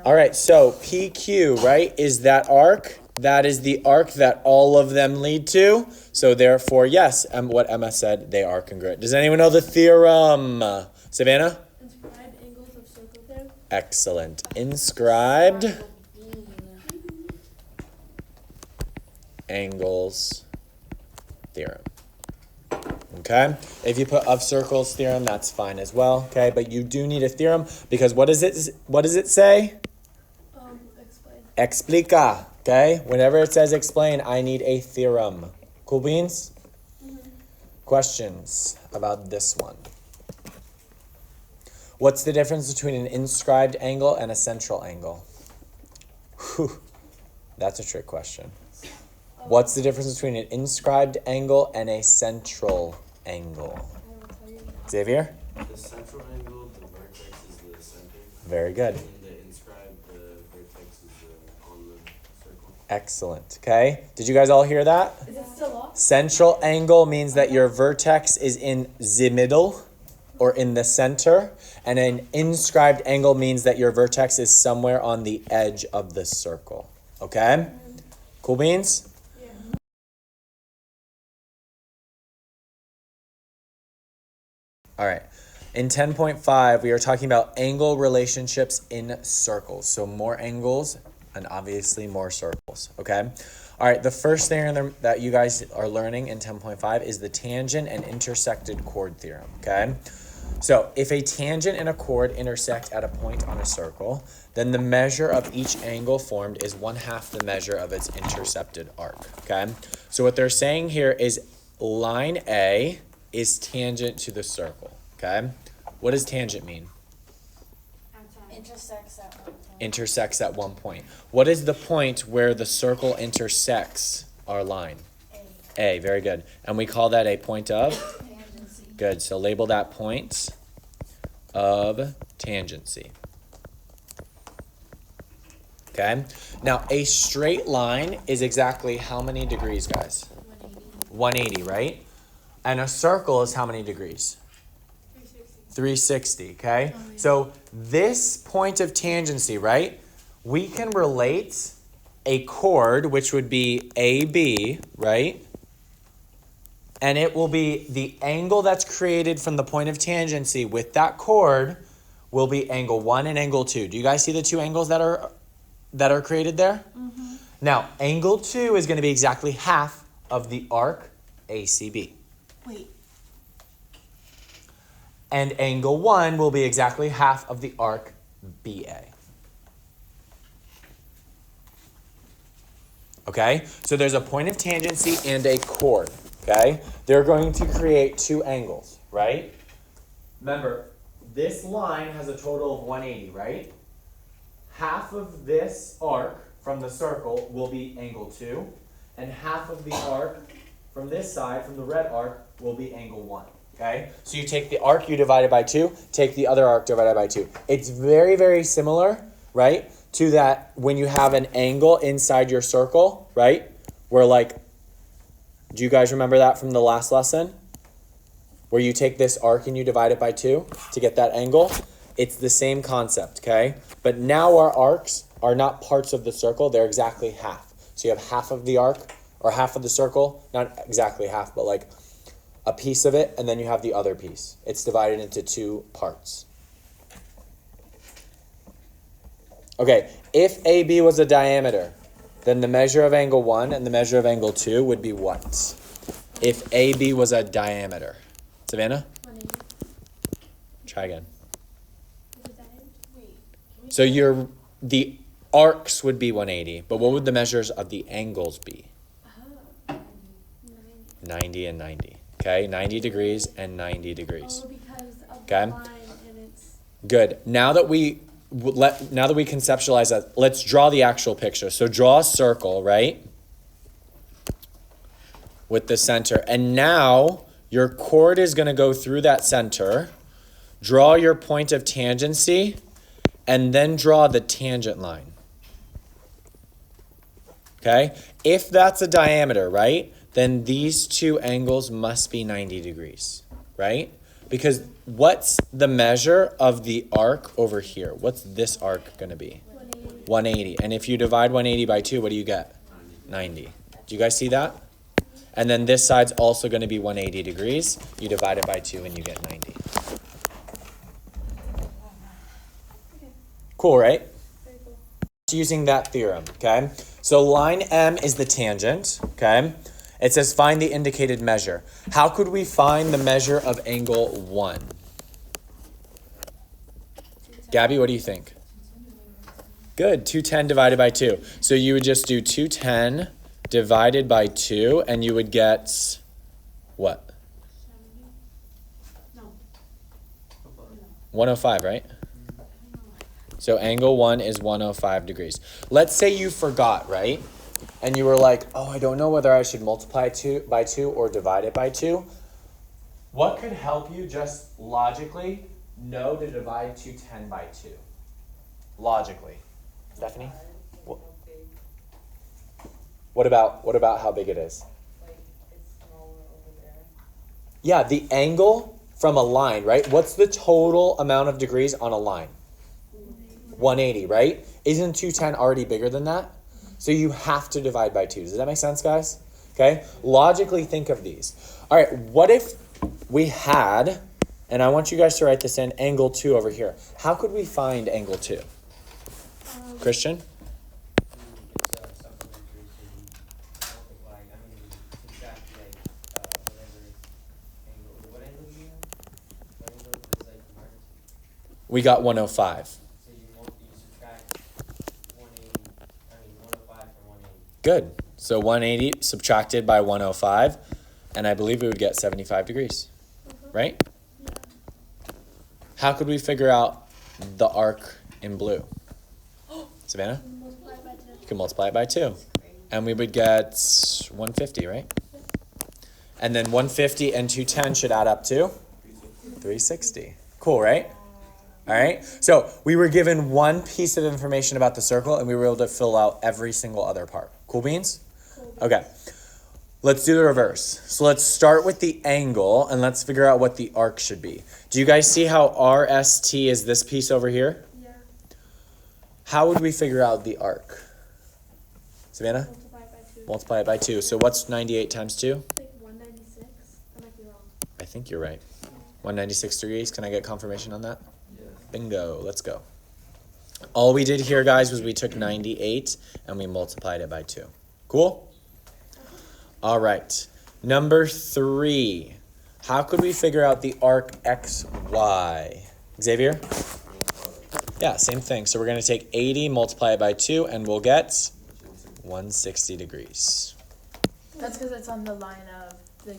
All right, so PQ, right, is that arc. That is the arc that all of them lead to. So therefore, yes, what Emma said, they are congruent. Does anyone know the theorem? Savannah? Inscribed angles of circle theorem. Excellent. Inscribed angles theorem. Okay, if you put of circles theorem, that's fine as well. Okay, but you do need a theorem because what does it say? Explain. Explica. Okay, whenever it says explain, I need a theorem. Cool beans? Mm-hmm. Questions about this one? What's the difference between an inscribed angle and a central angle? Whew, that's a trick question. What's the difference between an inscribed angle and a central angle? Xavier? The central angle, the vertex is the center. Very good. And the inscribed, the vertex is on the circle. Excellent. Okay. Did you guys all hear that? Is it still off? Central angle means that your vertex is in the middle or in the center. And an inscribed angle means that your vertex is somewhere on the edge of the circle. Okay? Cool beans? All right. In 10.5, we are talking about angle relationships in circles. So more angles and obviously more circles, okay? All right, the first thing that you guys are learning in 10.5 is the tangent and intersected chord theorem, okay? So if a tangent and a chord intersect at a point on a circle, then the measure of each angle formed is 1/2 the measure of its intercepted arc, okay? So what they're saying here is line A is tangent to the circle, okay? What does tangent mean? Intersects at one point. Intersects at one point. What is the point where the circle intersects our line? A, very good. And we call that a point of? Tangency. Good, so label that point of tangency. Okay, now a straight line is exactly how many degrees, guys? 180, right? And a circle is how many degrees? 360, okay? So this point of tangency, right? We can relate a chord, which would be AB, right? And it will be the angle that's created from the point of tangency with that chord will be angle 1 and angle 2. Do you guys see the two angles that are created there? Mm-hmm. Now, angle 2 is going to be exactly half of the arc ACB. Wait. And angle 1 will be exactly half of the arc BA. Okay? So there's a point of tangency and a chord. Okay? They're going to create two angles, right? Remember, this line has a total of 180, right? Half of this arc from the circle will be angle 2, and half of the arc from this side, from the red arc, will be angle 1. Okay? So you take the arc, you divide it by 2, take the other arc, divide it by 2. It's very, very similar, right, to that when you have an angle inside your circle, right? Where like, do you guys remember that from the last lesson? Where you take this arc and you divide it by 2 to get that angle? It's the same concept, okay? But now our arcs are not parts of the circle, they're exactly half. So you have half of the arc, or half of the circle, not exactly half, but like a piece of it, and then you have the other piece. It's divided into two parts. Okay, if AB was a diameter, then the measure of angle 1 and the measure of angle 2 would be what? If AB was a diameter. Savannah? 180. Try again. Wait. So the arcs would be 180, but what would the measures of the angles be? 90 and 90. Okay, 90 degrees and 90 degrees. Oh, because of Okay. the line and it's... Good. Now that we conceptualize that, let's draw the actual picture. So draw a circle, right? With the center. And now your chord is going to go through that center. Draw your point of tangency and then draw the tangent line. Okay? If that's a diameter, right? Then these two angles must be 90 degrees, right? Because what's the measure of the arc over here? What's this arc going to be? 180. 180. And if you divide 180 by 2, what do you get? 90. Do you guys see that? And then this side's also going to be 180 degrees. You divide it by 2 and you get 90. Cool, right? Very cool. Using that theorem, okay? So line M is the tangent, okay? It says find the indicated measure. How could we find the measure of angle 1? Gabby, what do you think? Good, 210 divided by 2. So you would just do 210 divided by 2, and you would get what? 105, right? So angle 1 is 105 degrees. Let's say you forgot, right? And you were like, oh, I don't know whether I should multiply by 2 or divide it by 2. What could help you just logically know to divide 210 by 2? Logically. Stephanie? What about how big it is? Like, it's smaller over there. Yeah, the angle from a line, right? What's the total amount of degrees on a line? 180, right? Isn't 210 already bigger than that? So you have to divide by 2. Does that make sense, guys? Okay? Logically think of these. All right, what if we had, and I want you guys to write this in, angle 2 over here. How could we find angle 2? Christian? It's supplementary, so you multiply, subtract whatever angle, what angle do you have? What angle is minus? We got 105. So you subtract 105 from 180. Good. So 180 subtracted by 105, and I believe we would get 75 degrees, right? How could we figure out the arc in blue? Savannah? Multiply by 2. You can multiply it by 2. And we would get 150, right? And then 150 and 210 should add up to 360. Cool, right? All right. So we were given one piece of information about the circle, and we were able to fill out every single other part. Cool beans? Okay. Let's do the reverse. So let's start with the angle, and let's figure out what the arc should be. Do you guys see how RST is this piece over here? Yeah. How would we figure out the arc? Savannah? Multiply by 2. Multiply it by 2. So what's 98 times 2? I think 196. I might be wrong. I think you're right. 196 degrees. Can I get confirmation on that? Yes. Bingo. Let's go. All we did here, guys, was we took 98 and we multiplied it by 2. Cool? All right. Number 3. How could we figure out the arc XY? Xavier? Yeah, same thing. So we're going to take 80, multiply it by 2, and we'll get 160 degrees. That's because it's on the line of the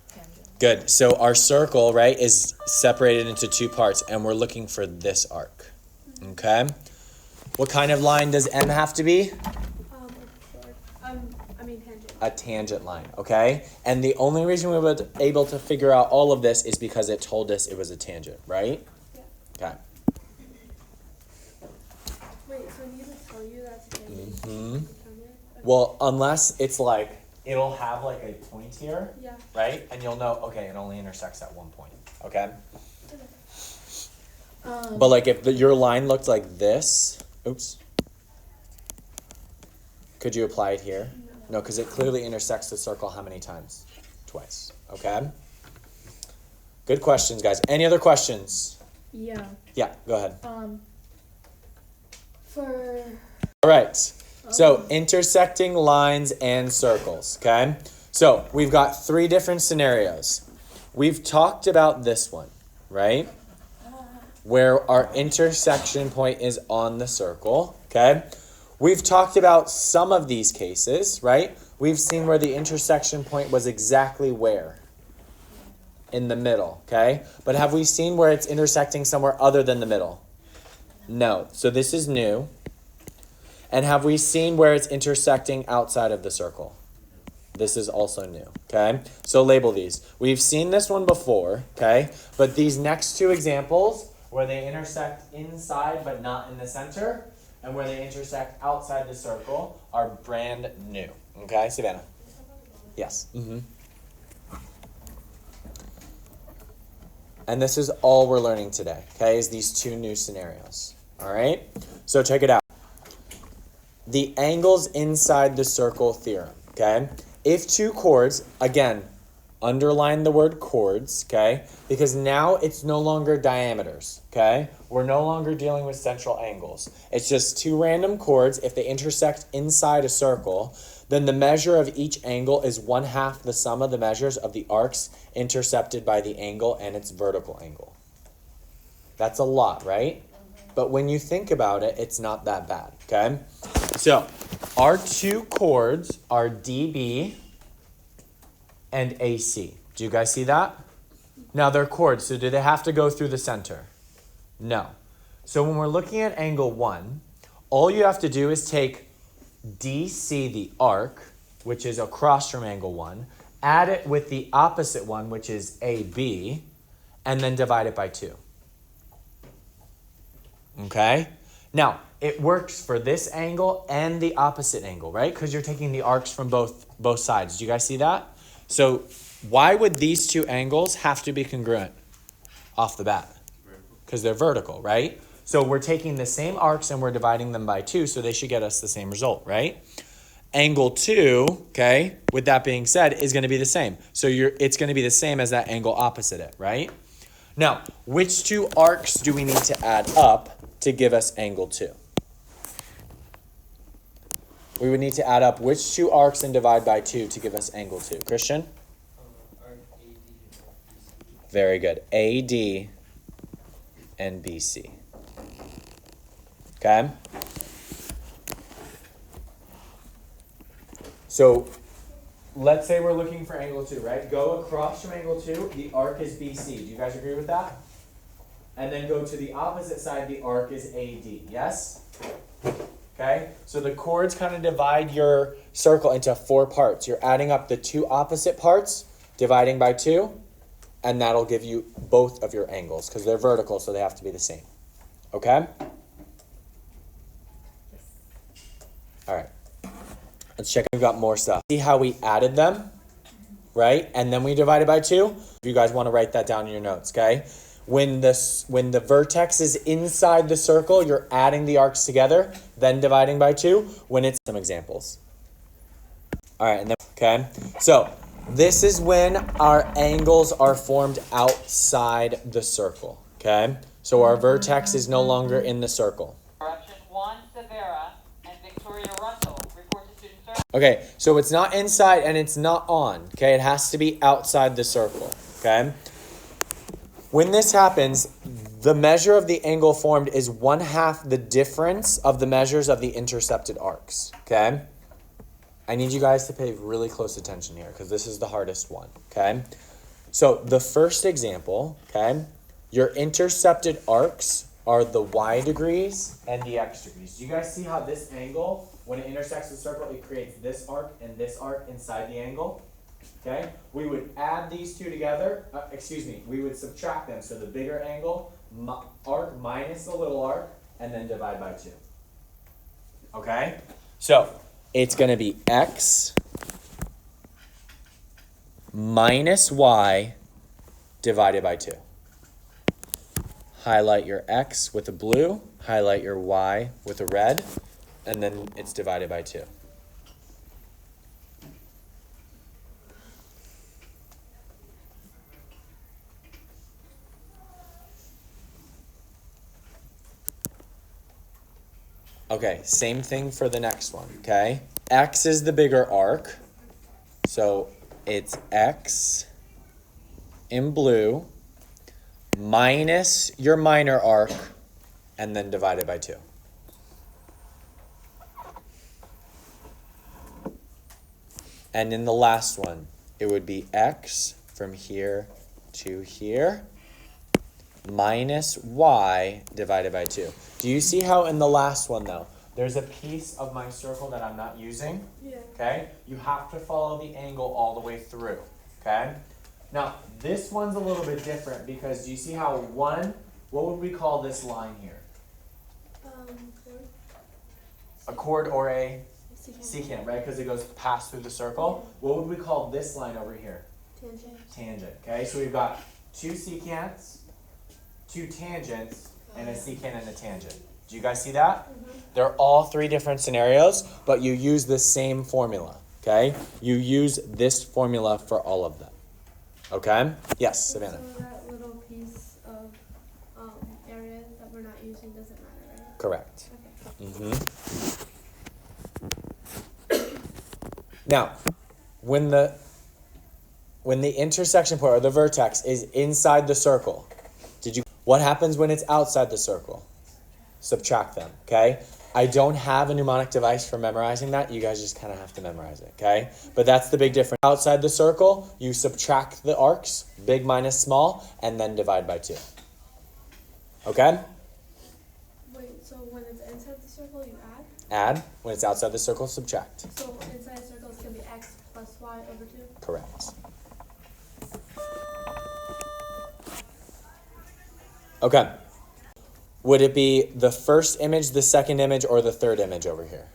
tangent. Good. So our circle, right, is separated into 2 parts, and we're looking for this arc. Okay? What kind of line does M have to be? Tangent. A tangent line, okay? And the only reason we were able to figure out all of this is because it told us it was a tangent, right? Yeah. Okay. Wait, so I need to tell you that's a tangent? Hmm. Okay. Well, unless it's like, it'll have like a point here, Yeah. right? And you'll know, okay, it only intersects at one point, okay? But like if your line looked like this, oops. Could you apply it here? No, because it clearly intersects the circle how many times? Twice, okay? Good questions, guys. Any other questions? Yeah. Yeah, go ahead. For All right, so intersecting lines and circles, okay? So we've got 3 different scenarios. We've talked about this one, right? Where our intersection point is on the circle, okay? We've talked about some of these cases, right? We've seen where the intersection point was exactly where? In the middle, okay? But have we seen where it's intersecting somewhere other than the middle? No. So this is new. And have we seen where it's intersecting outside of the circle? This is also new, okay? So label these. We've seen this one before, okay? But these next 2 examples, where they intersect inside but not in the center, and where they intersect outside the circle, are brand new. Okay, Savannah? Yes. Mm-hmm. And this is all we're learning today, okay, is these 2 new scenarios. All right? So check it out. the angles inside the circle theorem, okay? If two chords, again, underline the word chords, okay? Because now it's no longer diameters, okay? We're no longer dealing with central angles. It's just two random chords. If they intersect inside a circle, then the measure of each angle is 1/2 the sum of the measures of the arcs intercepted by the angle and its vertical angle. That's a lot, right? But when you think about it, it's not that bad, okay? So our two chords are DB and AC. Do you guys see that? Now they're chords, so do they have to go through the center? No. So when we're looking at angle 1, all you have to do is take DC, the arc, which is across from angle 1, add it with the opposite one, which is AB, and then divide it by 2. Okay? Now, it works for this angle and the opposite angle, right? Because you're taking the arcs from both sides. Do you guys see that? So why would these two angles have to be congruent off the bat? Because they're vertical, right? So we're taking the same arcs and we're dividing them by 2, so they should get us the same result, right? Angle 2, okay, with that being said, is going to be the same. So it's going to be the same as that angle opposite it, right? Now, which two arcs do we need to add up to give us angle 2? We would need to add up which two arcs and divide by 2 to give us angle 2. Christian? Arc AD and arc BC. Very good. AD and BC. Okay? So, let's say we're looking for angle 2, right? Go across from angle 2, the arc is BC. Do you guys agree with that? And then go to the opposite side, the arc is AD. Yes? Okay? So the chords kind of divide your circle into 4 parts. You're adding up the 2 opposite parts, dividing by 2, and that'll give you both of your angles because they're vertical, so they have to be the same. Okay? All right. Let's check. We've got more stuff. See how we added them, right? And then we divided by 2. If you guys want to write that down in your notes, okay? When the vertex is inside the circle, you're adding the arcs together, then dividing by 2. When it's some examples. All right, and then okay. So this is when our angles are formed outside the circle. Okay. So our vertex is no longer in the circle. Correction, Juan Severa and Victoria Russell report to student service. Okay, so it's not inside and it's not on. Okay, it has to be outside the circle. Okay. When this happens, the measure of the angle formed is 1/2 the difference of the measures of the intercepted arcs. Okay. I need you guys to pay really close attention here because this is the hardest one. Okay. So the first example, okay, your intercepted arcs are the y degrees and the x degrees. Do you guys see how this angle, when it intersects the circle, it creates this arc and this arc inside the angle? Okay, we would add these two together, we would subtract them. So the bigger angle, arc minus the little arc, and then divide by 2. Okay, so it's going to be x minus y divided by 2. Highlight your x with a blue, highlight your y with a red, and then it's divided by 2. Okay, same thing for the next one, okay? X is the bigger arc, so it's x in blue minus your minor arc and then divided by 2. And in the last one, it would be x from here to here minus y divided by 2. Do you see how in the last one, though, there's a piece of my circle that I'm not using? Yeah. Okay? You have to follow the angle all the way through. Okay? Now, this one's a little bit different because do you see how what would we call this line here? Chord. A chord or a Secant. secant, right? Because it goes past through the circle. What would we call this line over here? Tangent. Tangent. Okay? So we've got 2 secants, 2 tangents, and a secant and a tangent. Do you guys see that? They're all three different scenarios, but you use the same formula, okay? You use this formula for all of them, okay? Yes, Savannah. So that little piece of area that we're not using doesn't matter, right? Correct. Okay. Now, when the intersection point or the vertex is inside the circle, what happens when it's outside the circle? Subtract them, okay? I don't have a mnemonic device for memorizing that. You guys just kind of have to memorize it, okay? But that's the big difference. Outside the circle, you subtract the arcs, big minus small, and then divide by 2. Okay? Wait, so when it's inside the circle, you add? Add. When it's outside the circle, subtract. So inside the circle is going to be x plus y over 2? Correct. Okay. Would it be the first image, the second image, or the third image over here?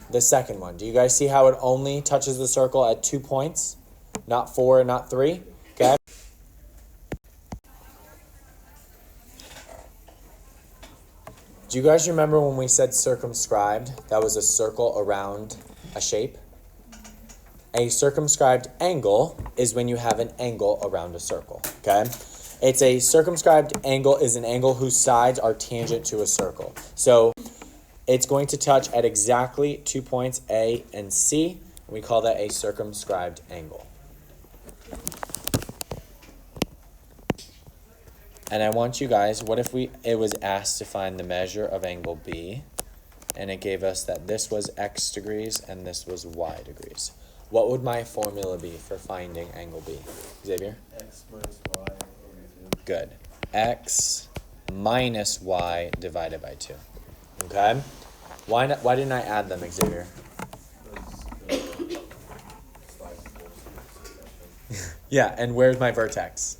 The second one. Do you guys see how it only touches the circle at 2 points? Not 4, not 3? Okay. Do you guys remember when we said circumscribed? That was a circle around a shape. A circumscribed angle is when you have an angle around a circle, okay? It's a circumscribed angle is an angle whose sides are tangent to a circle. So it's going to touch at exactly 2 points A and C. And we call that a circumscribed angle. And I want you guys, what if it was asked to find the measure of angle B, and it gave us that this was x degrees and this was y degrees? What would my formula be for finding angle B? Xavier? X minus y over 2. Good. X minus y divided by 2. Okay? Why didn't I add them, Xavier? Yeah, and where's my vertex?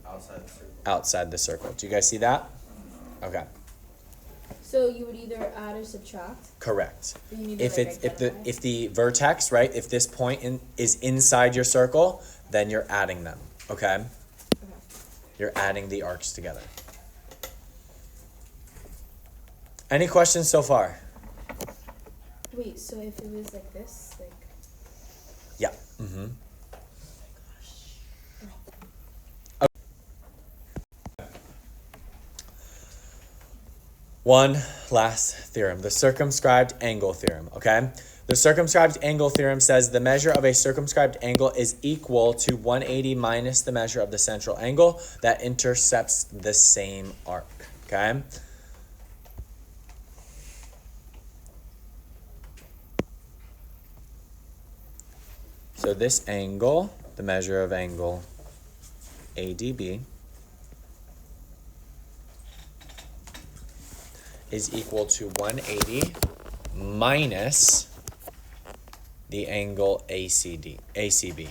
Outside the circle. Outside the circle. Do you guys see that? Okay. So you would either add or subtract. Correct. But you need to If like it's identify. if the vertex, right, if this point is inside your circle, then you're adding them. Okay? Okay. You're adding the arcs together. Any questions so far? Wait, so if it was like this, like Yeah. Mm-hmm. One last theorem, the circumscribed angle theorem, okay? The circumscribed angle theorem says the measure of a circumscribed angle is equal to 180 minus the measure of the central angle that intercepts the same arc, okay? So this angle, the measure of angle ADB, is equal to 180 minus the angle ACB.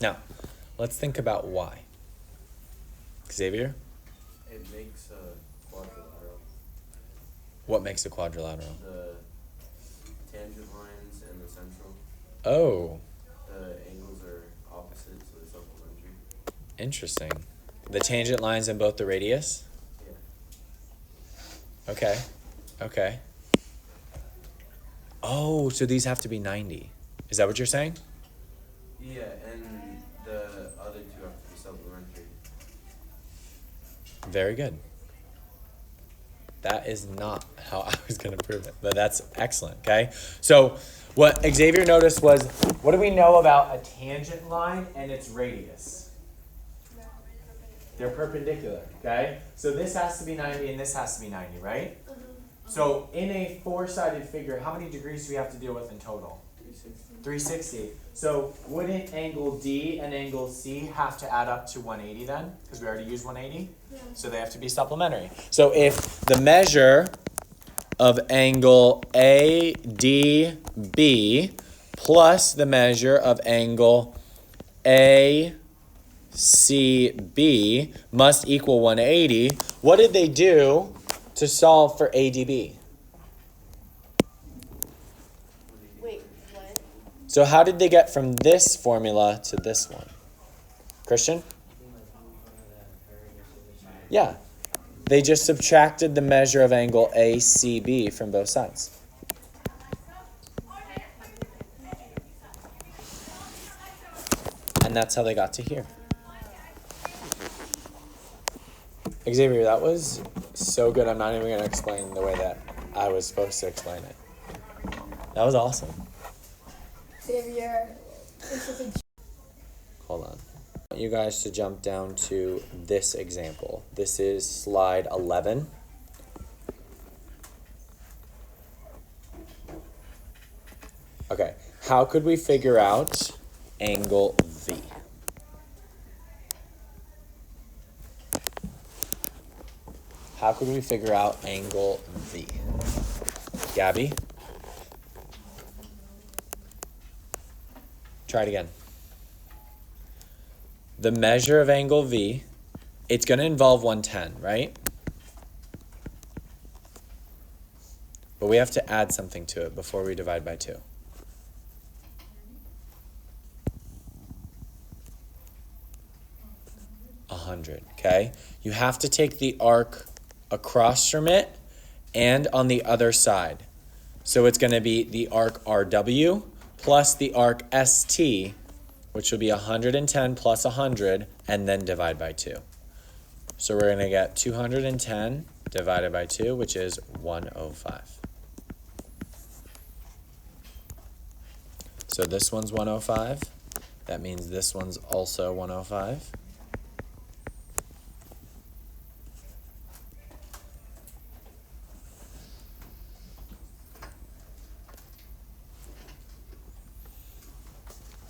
Now, let's think about why. Xavier, It makes a quadrilateral. what makes a quadrilateral? The tangent lines and the central. Oh, The angles are opposite, so they're supplementary. interesting. The tangent lines in both the radius? Yeah. Okay. Okay. Oh, so these have to be 90. Is that what you're saying? Yeah, and the other two have to be supplementary. Very good. That is not how I was going to prove it, but that's excellent, okay? So what Xavier noticed was, what do we know about a tangent line and its radius? They're perpendicular, okay? So this has to be 90 and this has to be 90, right? So in a four-sided figure, how many degrees do we have to deal with in total? 360. 360. So wouldn't angle D and angle C have to add up to 180 then? Because we already used 180? Yeah. So they have to be supplementary. So if the measure of angle ADB plus the measure of angle ACB must equal 180, what did they do to solve for ADB? So how did they get from this formula to this one? Christian? Yeah. They just subtracted the measure of angle ACB from both sides. And that's how they got to here. Xavier, that was so good. I'm not even going to explain the way that I was supposed to explain it. That was awesome. Xavier, this is a Hold on. I want you guys to jump down to this example. This is slide 11. Okay, how could we figure out angle V? How could we figure out angle V? Gabby? Try it again. The measure of angle V, it's going to involve 110, right? But we have to add something to it before we divide by 2. Okay? You have to take the arc across from it and on the other side. So it's going to be the arc RW plus the arc ST, which will be 110 plus 100, and then divide by 2. So we're going to get 210 divided by 2, which is 105. So this one's 105. That means this one's also 105.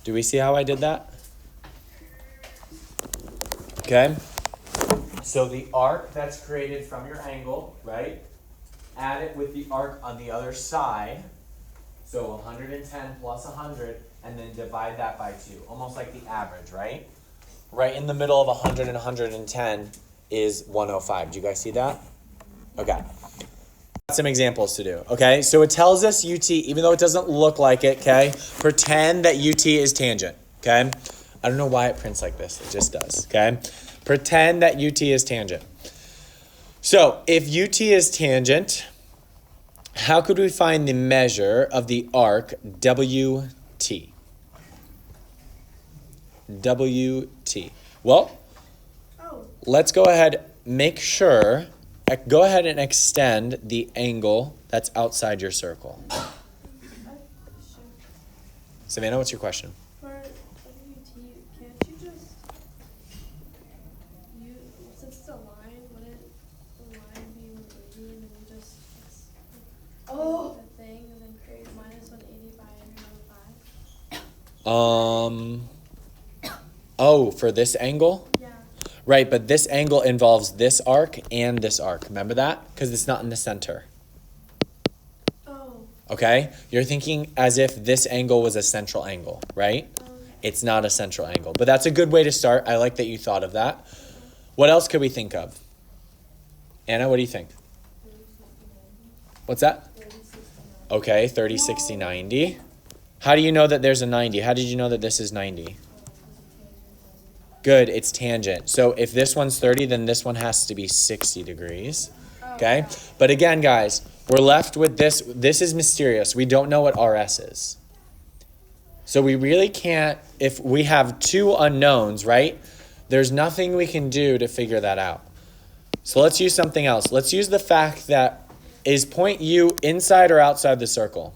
Do we see how I did that? Okay. So the arc that's created from your angle, right? Add it with the arc on the other side. So 110 plus 100, and then divide that by 2. Almost like the average, right? Right in the middle of 100 and 110 is 105. Do you guys see that? Okay. Some examples to do. Okay, so it tells us UT, even though it doesn't look like it, okay? Pretend that UT is tangent, okay? I don't know why it prints like this. It just does, okay? Pretend that UT is tangent. So if UT is tangent, how could we find the measure of the arc WT? WT. Well, let's go ahead, make sure, go ahead and extend the angle that's outside your circle. Savannah, what's your question? For WT, can't you just since it's a line, wouldn't the line be 180 and then you just the thing and then create minus 180 by 105? Oh, for this angle? Yeah. Right, but this angle involves this arc and this arc. Remember that? Because it's not in the center. Oh. Okay? You're thinking as if this angle was a central angle, right? It's not a central angle. But that's a good way to start. I like that you thought of that. What else could we think of? Anna, what do you think? What's that? 30, 60, 90. Okay, 30, 60, 90. How do you know that there's a 90? How did you know that this is 90? Good, it's tangent. So if this one's 30, then this one has to be 60 degrees. Okay? But again, guys, we're left with this. This is mysterious. We don't know what RS is. So we really can't, if we have two unknowns, right? There's nothing we can do to figure that out. So let's use something else. Let's use the fact that, is point U inside or outside the circle?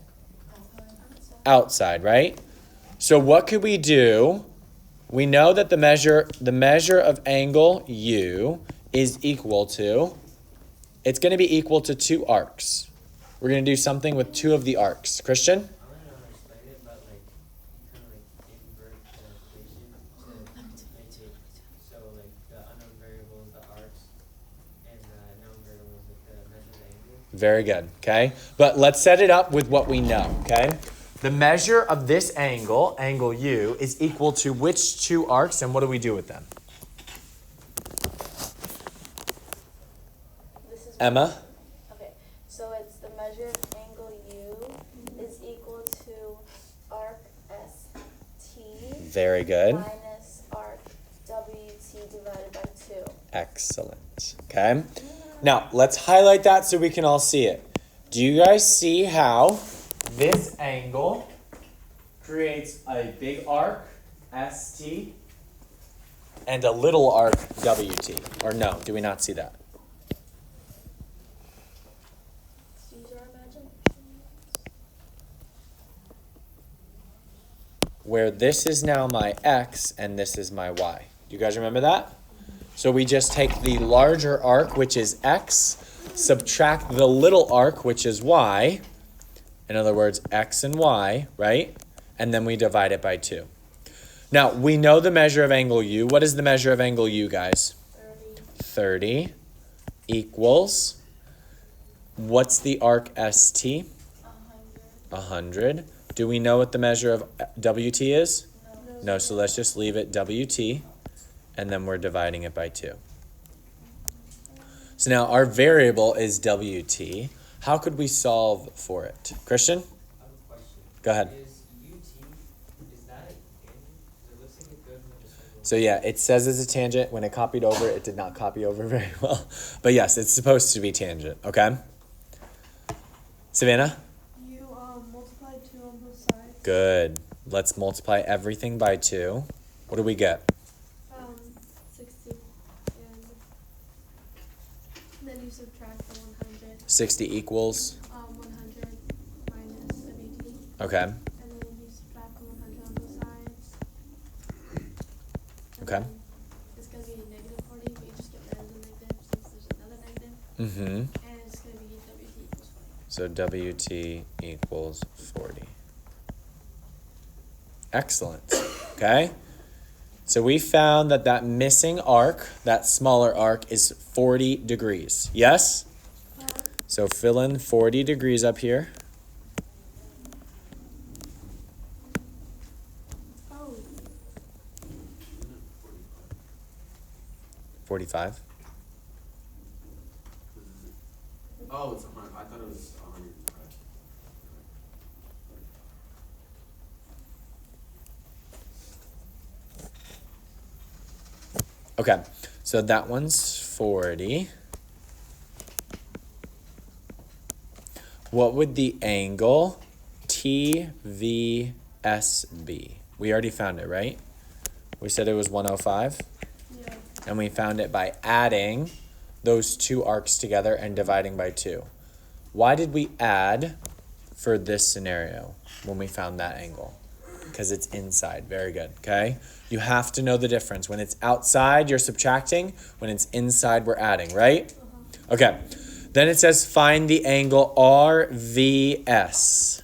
Outside, right? So what could we do? We know that the measure of angle U is equal to, it's going to be equal to 2 arcs. We're going to do something with 2 of the arcs. Christian? I don't know how to explain it, but like kind of like invert the equation to make it so like the unknown variable is the arcs and the known variable is like the measure of the angle. Very good, okay? But let's set it up with what we know, okay? The measure of this angle, angle U, is equal to which 2 arcs, and what do we do with them? This is Emma? Okay, so it's the measure of angle U is equal to arc Very good. minus arc WT divided by 2. Excellent. Okay. Now, let's highlight that so we can all see it. Do you guys see how this angle creates a big arc, ST, and a little arc, WT? Or no, do we not see that? Let's use our imagination. Where this is now my X and this is my Y. Do you guys remember that? So we just take the larger arc, which is X, subtract the little arc, which is Y. In other words, X and Y, right? And then we divide it by 2. Now, we know the measure of angle U. What is the measure of angle U, guys? 30 equals, what's the arc ST? 100. Do we know what the measure of WT is? No, so let's just leave it WT, and then we're dividing it by 2. So now our variable is WT. How could we solve for it? Christian? I have a question. Go ahead. Is UT, is that a tangent? 'Cause it looks like it goes in the circle. So yeah, it says it's a tangent. When it copied over, it did not copy over very well. But yes, it's supposed to be tangent, okay? Savannah? You multiply 2 on both sides. Good. Let's multiply everything by 2. What do we get? 60. And then you subtract the 100. 60 equals? 100 minus WT. Okay. And then you subtract the 100 on both sides. And Okay. then it's going to be negative 40, but you just get rid of the negative since there's another negative. Mm-hmm. And it's going to be WT equals 40. So WT equals 40. Excellent. Okay. So we found that that missing arc, that smaller arc, is 40 degrees. Yes? So fill in 40 degrees up here. Oh, 45. Oh, it's 100. I thought it was 105. Okay. So that one's 40. What would the angle TVS be? We already found it, right? We said it was 105. yeah. And we found it by adding those two arcs together and dividing by 2. Why did we add for this scenario when we found that angle? Because it's inside. Very good. Okay? You have to know the difference. When it's outside, you're subtracting. When it's inside, we're adding, right? Okay. Then it says find the angle RVS.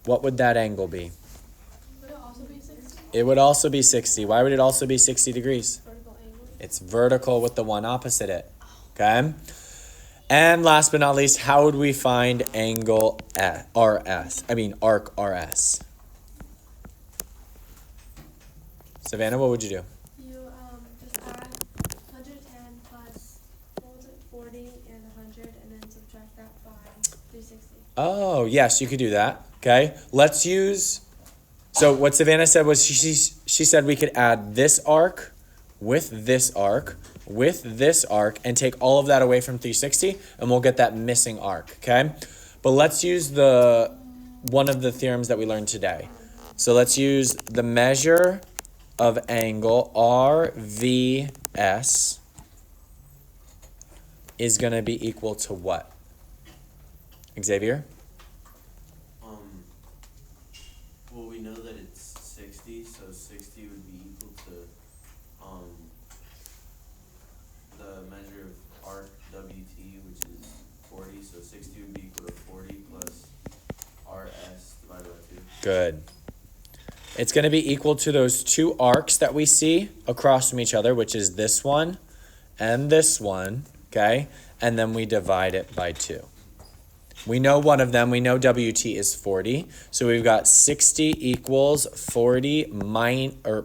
What would that angle be? Would it also be 60? It would also be 60. Why would it also be 60 degrees? Vertical angle? It's vertical with the one opposite it. Okay? And last but not least, how would we find angle RS? I mean arc RS. Savannah, what would you do? You just add 110 plus, what was it, 40 and 100, and then subtract that by 360. Oh, yes, you could do that. Okay? Let's use, so what Savannah said was she said we could add this arc with this arc with this arc and take all of that away from 360 and we'll get that missing arc, okay? But let's use one of the theorems that we learned today. So let's use the measure of angle RVS is going to be equal to what? Xavier? Well, we know that it's 60, so 60 would be equal to the measure of arc WT, which is 40, so 60 would be equal to 40 plus RS divided by 2. Good. It's going to be equal to those two arcs that we see across from each other, which is this one and this one, okay? And then we divide it by 2. We know one of them. We know WT is 40. So we've got 60 equals 40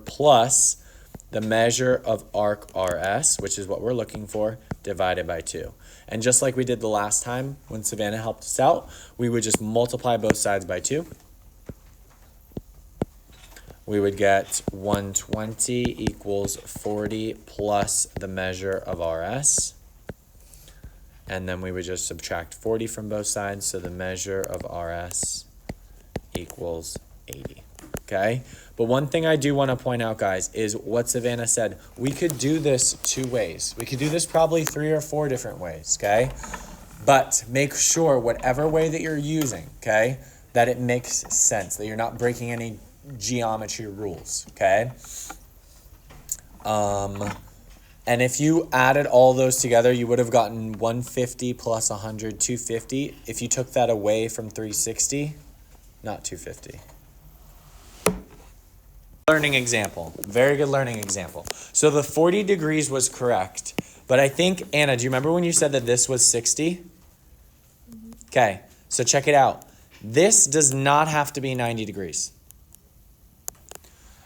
plus the measure of arc RS, which is what we're looking for, divided by 2. And just like we did the last time when Savannah helped us out, we would just multiply both sides by 2. we would get 120 equals 40 plus the measure of RS. And then we would just subtract 40 from both sides, so the measure of RS equals 80. Okay? But one thing I do want to point out, guys, is what Savannah said. We could do this 2 ways. We could do this probably 3 or 4 different ways, okay? But make sure whatever way that you're using, okay, that it makes sense, that you're not breaking any geometry rules, okay? And if you added all those together, you would have gotten 150 plus 100, 250. If you took that away from 360, not 250. Learning example, very good learning example. So the 40 degrees was correct, but I think, Anna, do you remember when you said that this was 60? Okay, so check it out. This does not have to be 90 degrees.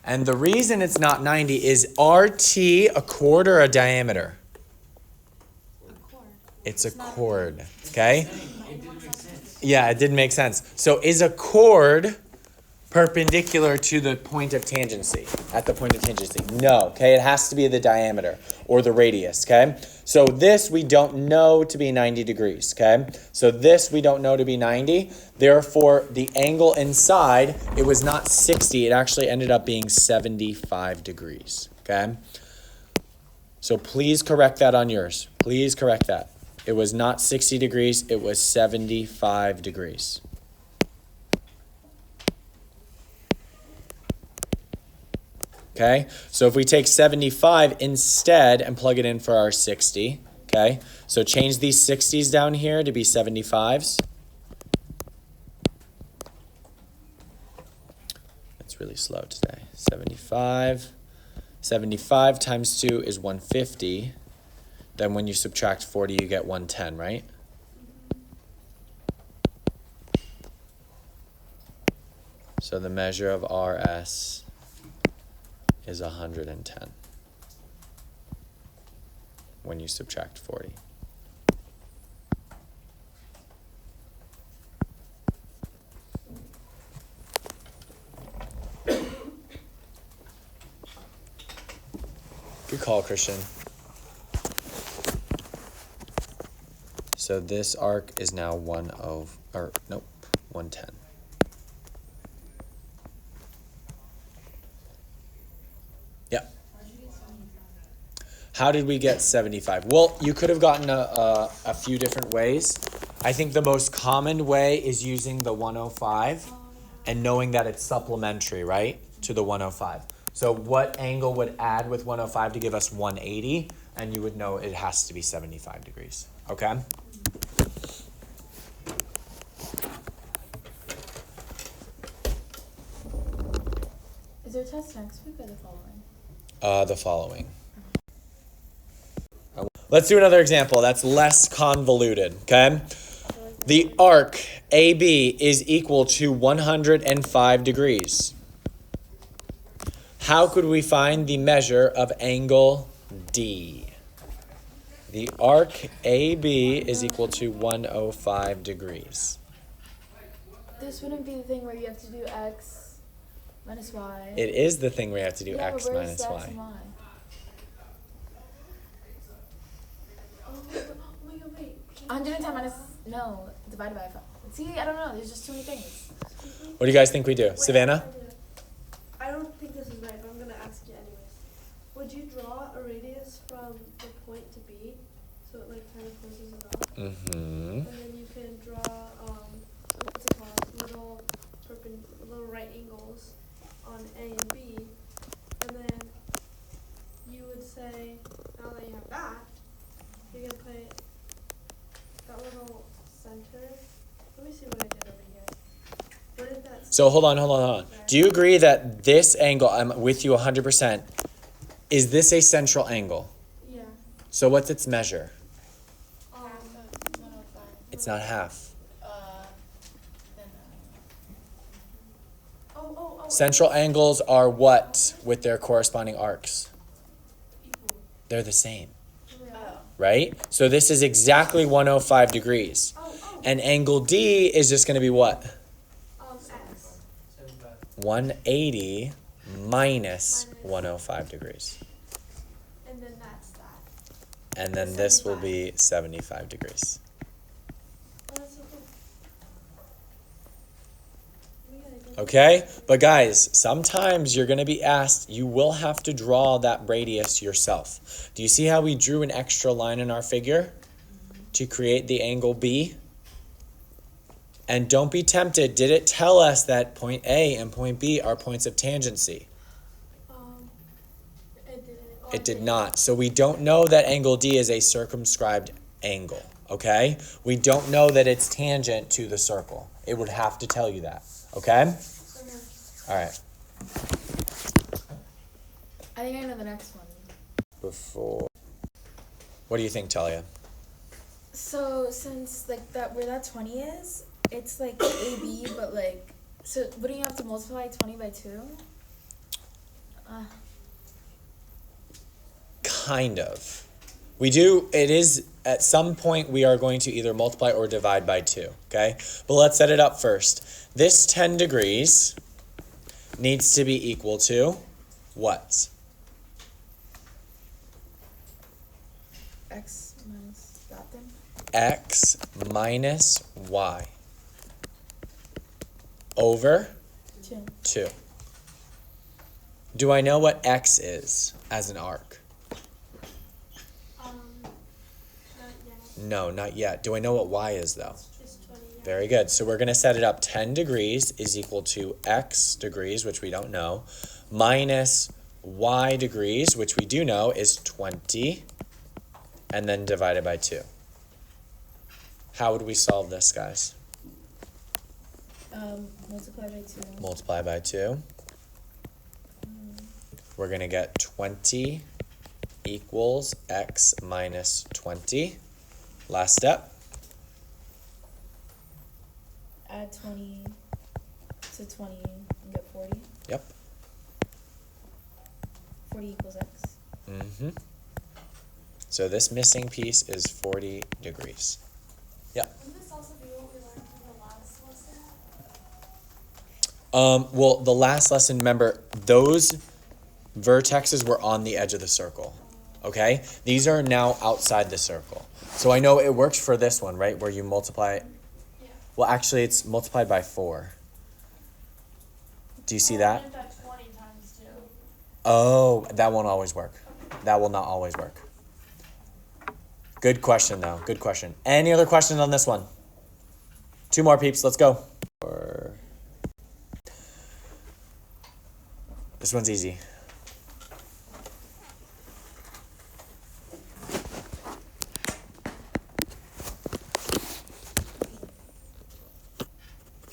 And the reason it's not 90 is RT a chord or a diameter? It's a chord, okay? Yeah, it didn't make sense. So is a chord perpendicular to the point of tangency, at the point of tangency? No, okay? It has to be the diameter or the radius, okay? So this we don't know to be 90 degrees, okay? So this we don't know to be 90. Therefore, the angle inside, it was not 60. It actually ended up being 75 degrees, okay? So please correct that on yours. Please correct that. It was not 60 degrees. It was 75 degrees. Okay, so if we take 75 instead and plug it in for our 60, okay, so change these 60s down here to be 75s. It's really slow today. 75 times 2 is 150. Then when you subtract 40, you get 110, right? So the measure of RS is 110 when you subtract 40. Good call, Christian. So this arc is now 110. How did we get 75? Well, you could have gotten a few different ways. I think the most common way is using the 105 and knowing that it's supplementary, right, to the 105. So what angle would add with 105 to give us 180? And you would know it has to be 75 degrees, okay? Is there a test next week or the following? The following. Let's do another example that's less convoluted, okay? The arc AB is equal to 105 degrees. How could we find the measure of angle D? The arc AB is equal to 105 degrees. This wouldn't be the thing where you have to do x minus y. It is the thing where you have to do Yeah, x but where's minus the y. x and y? Oh my god, wait. 110 minus, no, divided by 5. See, I don't know, there's just too many things. What do you guys think we do? Savannah? I don't think this is right, but I'm gonna ask you anyways. Would you draw a radius from the point to B, so it like kind of closes it off? Mm-hmm. And then you can draw what's it called? Little right angles on A and B, and then you would say, now that you have that, you're gonna put that little center. Let me see what I did over here. What did that? So hold on. Do you agree that this angle, I'm with you 100%, is this a central angle? Yeah. So what's its measure? 105. It's not half. Oh. Central angles are what with their corresponding arcs? They're the same, right? So this is exactly 105 degrees. And angle D is just going to be what? X. 180 minus 105 degrees. And then that's that. And then this will be 75 degrees. Oh, that's so cool. We gotta go. Okay? But guys, sometimes you're going to be asked, you will have to draw that radius yourself. Do you see how we drew an extra line in our figure to create the angle B? And don't be tempted. Did it tell us that point A and point B are points of tangency? It didn't. Oh, It did not. So we don't know that angle D is a circumscribed angle, okay? We don't know that it's tangent to the circle. It would have to tell you that, okay? All right. I think I know the next one. What do you think, Talia? So since like that where that 20 is, it's like AB, but like, so wouldn't you have to multiply 20 by 2? Kind of. We do, it is, at some point we are going to either multiply or divide by 2, okay? But let's set it up first. This 10 degrees needs to be equal to what? X minus that then? X minus Y over 2. Do I know what X is as an arc? Not yet. No, not yet. Do I know what Y is though? It's 20. Yeah. Very good. So we're going to set it up 10 degrees is equal to X degrees, which we don't know, minus Y degrees, which we do know is 20, and then divided by 2. How would we solve this, guys? Multiply by 2. Multiply by 2. We're going to get 20 equals X minus 20. Last step. Add 20 to 20 and get 40. Yep. 40 equals X. Mm-hmm. So this missing piece is 40 degrees. Yep. Wouldn't this also be what we learned in the last lesson? Well, the last lesson, remember, those vertexes were on the edge of the circle, okay? These are now outside the circle. So I know it works for this one, right, where you multiply. Yeah. Well, actually, it's multiplied by 4. Do you see that? 20 times 2. Oh, that won't always work. That will not always work. Good question, though. Good question. Any other questions on this one? 2 more, peeps. Let's go. This one's easy.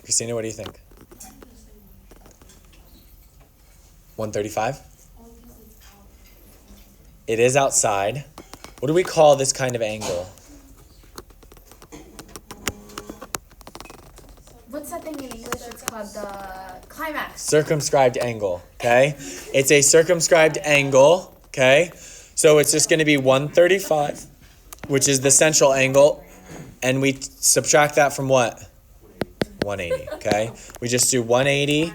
Christina, what do you think? 135? It is outside. What do we call this kind of angle? What's that thing in English? It's called the climax. Circumscribed angle, okay? It's a circumscribed angle, okay? So it's just going to be 135, which is the central angle, and we subtract that from what? 180, okay? We just do 180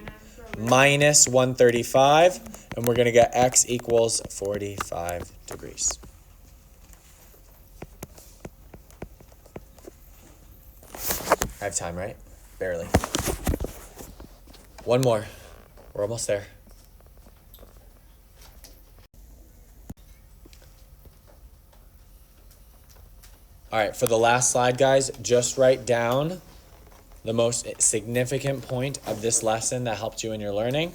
minus 135, and we're going to get x equals 45 degrees. I have time, right? Barely. One more. We're almost there. All right, for the last slide, guys, just write down the most significant point of this lesson that helped you in your learning.